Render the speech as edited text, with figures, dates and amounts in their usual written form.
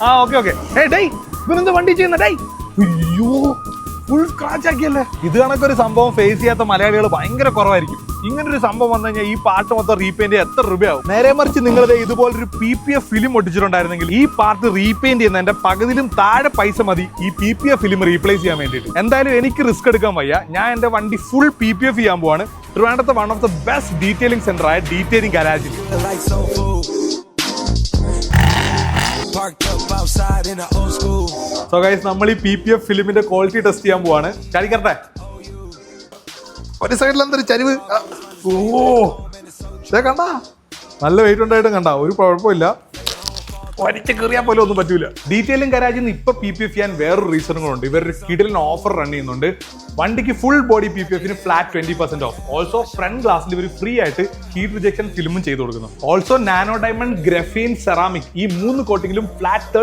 Okay. ഡേയ് ഇവനെന്താ വണ്ടി ചെയ്യുന്ന ഡേയ്? അയ്യോ ഫുൾ സ്ക്രാച്ച് ആക്കിയല്ലേ. ഇത് കണക്കൊരു സംഭവം ഫേസ് ചെയ്യാത്ത മലയാളികൾ ഭയങ്കര കുറവായിരിക്കും. ഇങ്ങനൊരു സംഭവം വന്നു കഴിഞ്ഞാൽ ഈ പാർട്ട് മൊത്തം റീപെയിന്റ് എത്ര രൂപയാവും? നേരെ മറിച്ച് നിങ്ങൾ ഇതുപോലൊരു PPF ഫിലിം ഒട്ടിച്ചിട്ടുണ്ടായിരുന്നെങ്കിൽ ഈ പാർട്ട് റീപെയിന്റ് ചെയ്യുന്നതിന്റെ പകുതിയിലും താഴെ പൈസ മതി ഈ PPF ഫിലിം റീപ്ലേസ് ചെയ്യാൻ വേണ്ടിയിട്ട്. എന്തായാലും എനിക്ക് റിസ്ക് എടുക്കാൻ വയ്യ. ഞാൻ എന്റെ വണ്ടി ഫുൾ PPF ചെയ്യാൻ പോവാണ്. ട്രിവാൻഡ്രത്തെ one of the best detailing center ആയ ഡീറ്റെയിലിംഗ് ഗാരാജിൽ. സോ ഗൈസ് നമ്മൾ ഈ PPF ഫിലിമിന്റെ ക്വാളിറ്റി ടെസ്റ്റ് ചെയ്യാൻ പോവാണ്. ചാടിക്കട്ടെ. ഒരു സൈഡിൽ എന്തൊരു ചരിവ്. കണ്ടാ നല്ല വെയിറ്റ് ഉണ്ടായിട്ടും കണ്ടാ ഒരു കുഴപ്പമില്ല. ഒരിച്ച് കയറിയാൽ പോലും ഒന്നും പറ്റൂല. ഡീറ്റെയിലിംഗ് ഗാരാജിൽ നിന്ന് ഇപ്പൊ PPF ചെയ്യാൻ വേറൊരു റീസണുകളുണ്ട്. ഇവരൊരു കിടിലൻ ഓഫർ റൺ ചെയ്യുന്നുണ്ട്. വണ്ടിക്ക് ഫുൾ ബോഡി PPFന് ഫ്ലാറ്റ് 20% ഓഫ്. ഓൾസോ ഫ്രണ്ട് ഗ്ലാസിൽ ഇവർ ഫ്രീ ആയിട്ട് ഹീറ്റ് റിജക്ഷൻ ഫിലിമും ചെയ്ത് കൊടുക്കുന്നു. Also nano diamond, graphene, ceramic ഈ 3 കോട്ടിങ്ങിലും ഫ്ലാറ്റ്